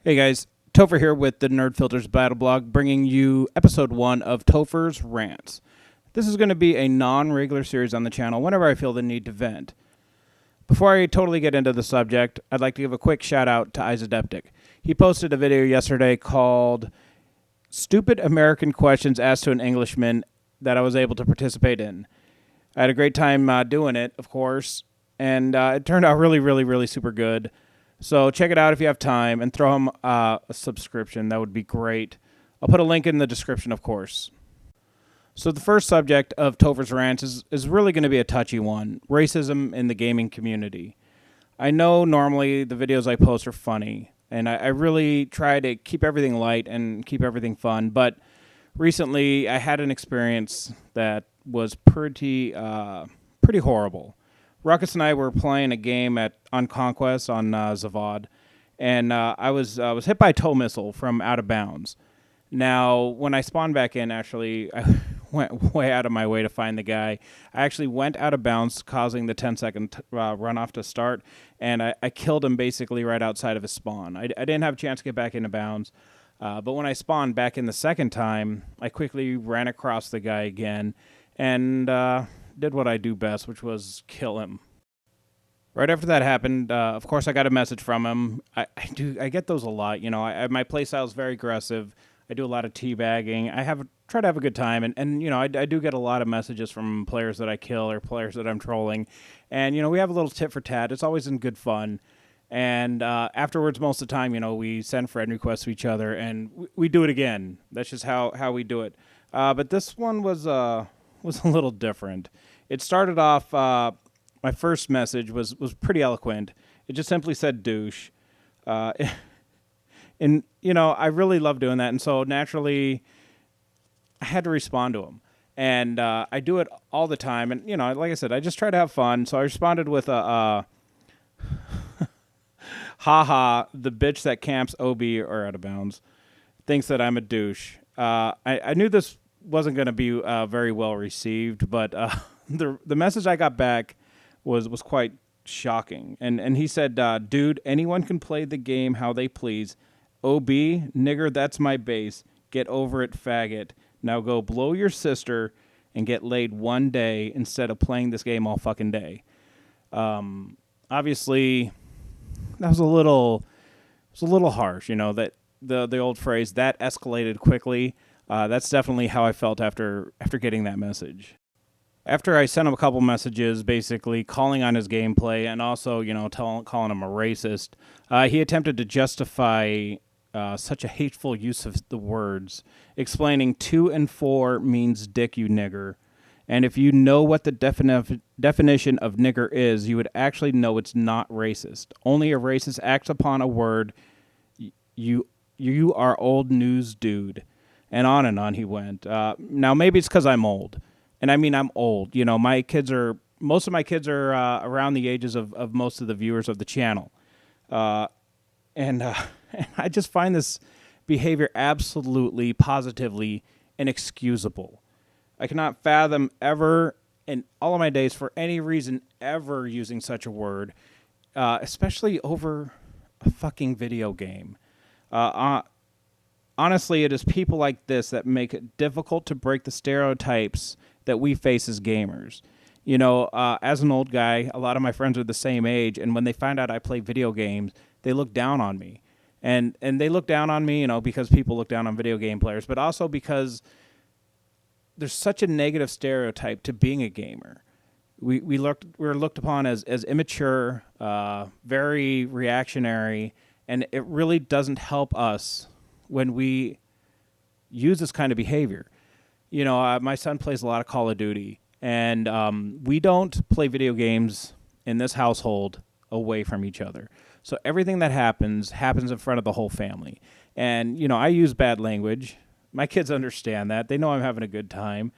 Hey guys, Topher here with the Nerd Filters Battle Blog, bringing you episode 1 of Topher's Rants. This is going to be a non-regular series on the channel whenever I feel the need to vent. Before I totally get into the subject, I'd like to give a quick shout out to Izadeptic. He posted a video yesterday called Stupid American Questions Asked to an Englishman that I was able to participate in. I had a great time doing it, of course, and it turned out really super good. So check it out if you have time, and throw him a subscription. That would be great. I'll put a link in the description, of course. So the first subject of Topher's Rants is really going to be a touchy one: racism in the gaming community. I know normally the videos I post are funny, and I really try to keep everything light and keep everything fun, but recently I had an experience that was pretty horrible. Ruckus and I were playing a game on Conquest on Zavad, and I was hit by a tow missile from out of bounds. Now, when I spawned back in, actually, I went way out of my way to find the guy. I actually went out of bounds, causing the 10-second runoff to start, and I killed him basically right outside of his spawn. I didn't have a chance to get back into bounds, but when I spawned back in the second time, I quickly ran across the guy again, and did what I do best, which was kill him. Right after that happened, of course, I got a message from him. I get those a lot. You know, my playstyle is very aggressive. I do a lot of teabagging. Try to have a good time, and you know, I do get a lot of messages from players that I kill or players that I'm trolling, and you know, we have a little tit for tat. It's always in good fun, and afterwards, most of the time, you know, we send friend requests to each other, and we do it again. That's just how we do it. But this one was a little different. It started off. My first message was pretty eloquent. It just simply said douche. And, you know, I really love doing that. And so naturally, I had to respond to him. And I do it all the time. And, you know, like I said, I just try to have fun. So I responded with haha, the bitch that camps OB or out of bounds thinks that I'm a douche. I knew this wasn't going to be very well received, but the message I got back was quite shocking. And he said, dude, anyone can play the game how they please. OB, nigger, that's my base. Get over it, faggot. Now go blow your sister and get laid one day instead of playing this game all fucking day. Obviously, that was a little harsh, you know, that the old phrase, that escalated quickly. That's definitely how I felt after getting that message. After I sent him a couple messages, basically calling on his gameplay and also, you know, calling him a racist, he attempted to justify such a hateful use of the words, explaining 2 and 4 means dick, you nigger. And if you know what the definition of nigger is, you would actually know it's not racist. Only a racist acts upon a word. You are old news, dude. And on he went. Now, maybe it's because I'm old. And I mean, I'm old. You know, most of my kids are around the ages of most of the viewers of the channel. And I just find this behavior absolutely, positively inexcusable. I cannot fathom ever in all of my days, for any reason, ever using such a word, especially over a fucking video game. Honestly, it is people like this that make it difficult to break the stereotypes that we face as gamers. You know, as an old guy, a lot of my friends are the same age, and when they find out I play video games, they look down on me. And they look down on me, you know, because people look down on video game players, but also because there's such a negative stereotype to being a gamer. We're looked upon as immature, very reactionary, and it really doesn't help us when we use this kind of behavior. You know, my son plays a lot of Call of Duty, and we don't play video games in this household away from each other. So everything that happens in front of the whole family. And, you know, I use bad language. My kids understand that. They know I'm having a good time.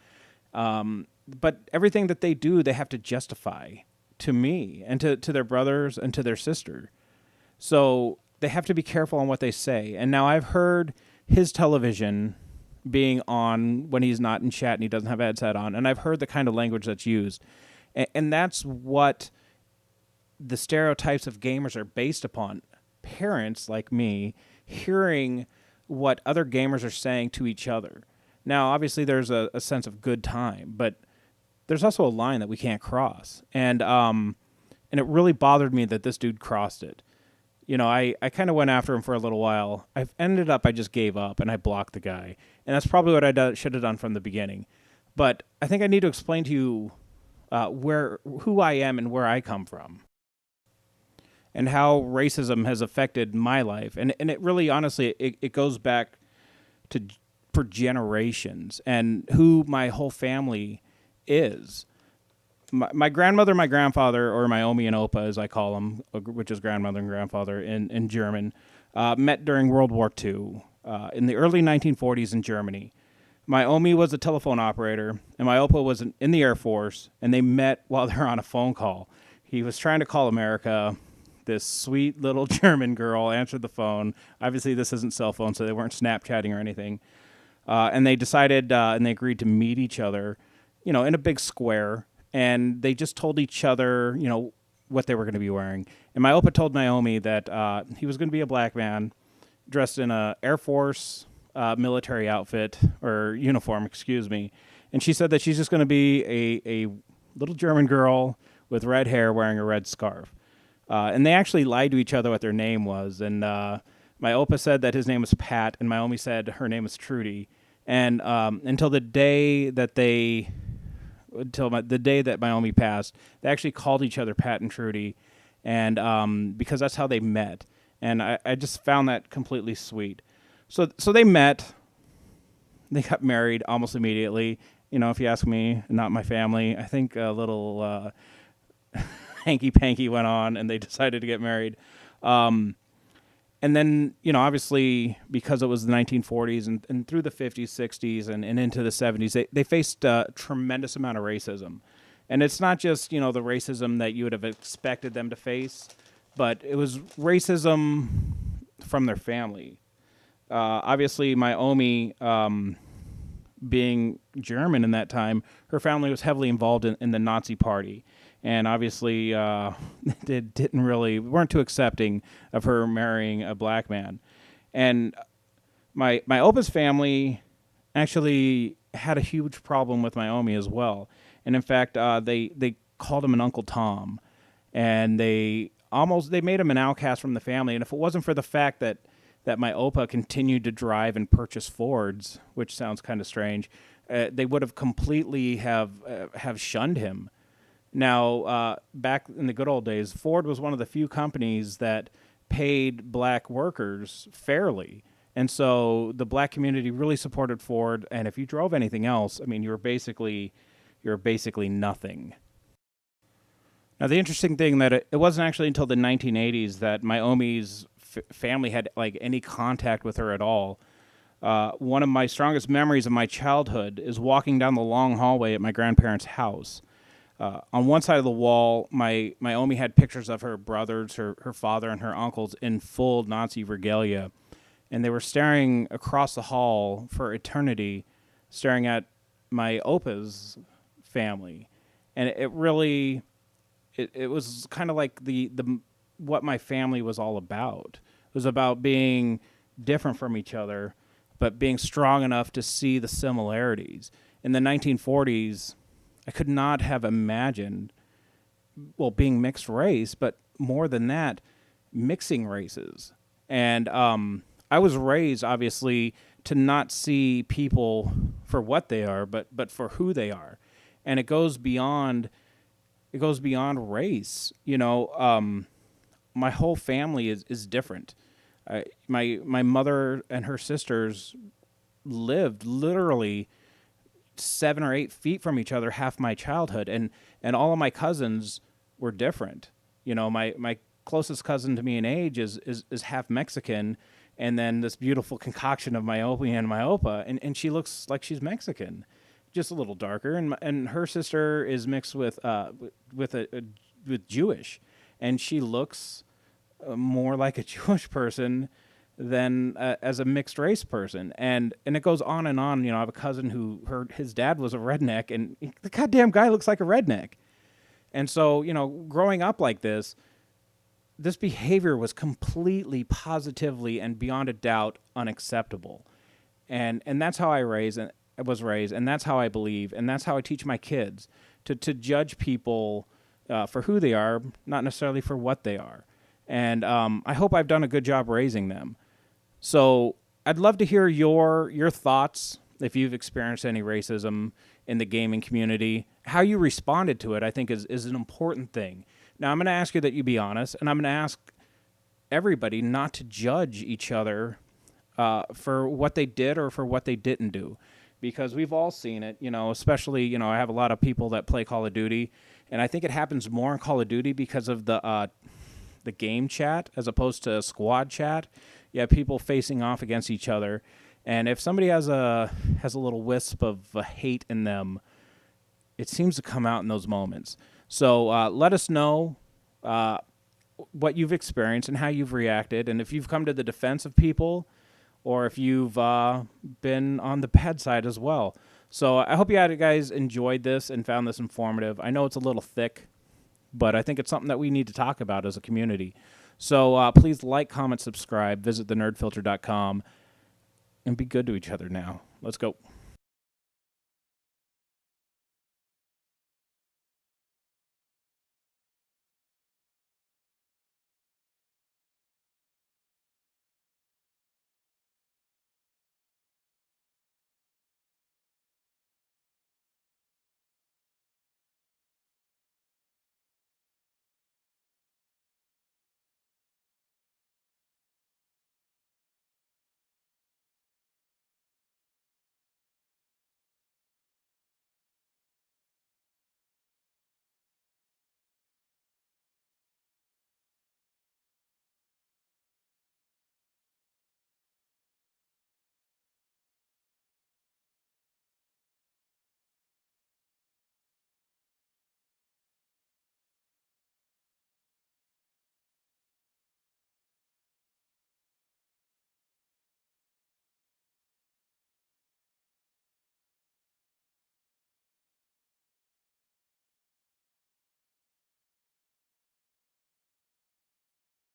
But everything that they do, they have to justify to me and to their brothers and to their sister. So they have to be careful on what they say. And now I've heard his television being on when he's not in chat and he doesn't have a headset on, and I've heard the kind of language that's used. And that's what the stereotypes of gamers are based upon. parents like me hearing what other gamers are saying to each other. Now, obviously, there's a sense of good time, but there's also a line that we can't cross. And it really bothered me that this dude crossed it. You know, I kind of went after him for a little while. I just gave up and I blocked the guy. And that's probably what should have done from the beginning. But I think I need to explain to you who I am and where I come from, and how racism has affected my life. And it really, honestly, it goes back to for generations and who my whole family is. My grandmother, my grandfather, or my Omi and Opa, as I call them, which is grandmother and grandfather in German, met during World War II in the early 1940s in Germany. My Omi was a telephone operator, and my Opa was in the Air Force, and they met while they were on a phone call. He was trying to call America. This sweet little German girl answered the phone. Obviously, this isn't cell phone, so they weren't Snapchatting or anything. And they decided and they agreed to meet each other, in a big square. And they just told each other, what they were going to be wearing. And my Opa told Naomi that he was going to be a black man dressed in a Air Force military outfit, or uniform, excuse me. And she said that she's just going to be a little German girl with red hair wearing a red scarf. And they actually lied to each other what their name was. And my Opa said that his name was Pat, and my Omi said her name was Trudy. And until the day that my Omi passed, they actually called each other Pat and Trudy, and because that's how they met. And I just found that completely sweet. So they met. They got married almost immediately. If you ask me, not my family. I think a little hanky-panky went on, and they decided to get married. And then, obviously, because it was the 1940s and through the 50s, 60s, and into the 70s, they faced a tremendous amount of racism. And it's not just, the racism that you would have expected them to face, but it was racism from their family. Obviously, my Omi, being German in that time, her family was heavily involved in the Nazi Party. And obviously, they weren't too accepting of her marrying a black man. And my Opa's family actually had a huge problem with my Omi as well. And in fact, they called him an Uncle Tom, and they made him an outcast from the family. And if it wasn't for the fact that my Opa continued to drive and purchase Fords, which sounds kind of strange, they would have completely have shunned him. Now, back in the good old days, Ford was one of the few companies that paid black workers fairly. And so the black community really supported Ford. And if you drove anything else, you're basically nothing. Now, the interesting thing that it wasn't actually until the 1980s that my Omi's family had any contact with her at all. One of my strongest memories of my childhood is walking down the long hallway at my grandparents' house. On one side of the wall, my Omi had pictures of her brothers, her father, and her uncles in full Nazi regalia. And they were staring across the hall for eternity, staring at my Opa's family. And it really, it was kind of like the what my family was all about. It was about being different from each other, but being strong enough to see the similarities. In the 1940s, I could not have imagined, being mixed race, but more than that, mixing races. And I was raised, obviously, to not see people for what they are, but for who they are. And it goes beyond race. My whole family is different. My mother and her sisters lived literally 7 or 8 feet from each other half my childhood, and all of my cousins were different. My closest cousin to me in age is half Mexican, and then this beautiful concoction of my Omi and my Opa, and she looks like she's Mexican, just a little darker, and her sister is mixed with Jewish, and she looks more like a Jewish person than as a mixed race person, and it goes on and on. I have a cousin his dad was a redneck, and the goddamn guy looks like a redneck. And so, growing up like this, this behavior was completely, positively, and beyond a doubt unacceptable. And that's how I was raised, and that's how I believe, and that's how I teach my kids to judge people for who they are, not necessarily for what they are. And I hope I've done a good job raising them. So I'd love to hear your thoughts if you've experienced any racism in the gaming community. How you responded to it, I think, is an important thing. Now, I'm going to ask you that you be honest, and I'm going to ask everybody not to judge each other for what they did or for what they didn't do, because we've all seen it, especially, I have a lot of people that play Call of Duty, and I think it happens more in Call of Duty because of the game chat as opposed to squad chat. You have people facing off against each other, and if somebody has a little wisp of hate in them, it seems to come out in those moments. So let us know what you've experienced and how you've reacted, and if you've come to the defense of people, or if you've been on the bad side as well. So I hope you guys enjoyed this and found this informative. I know it's a little thick, but I think it's something that we need to talk about as a community. So please like, comment, subscribe, visit thenerdfilter.com, and be good to each other now. Let's go.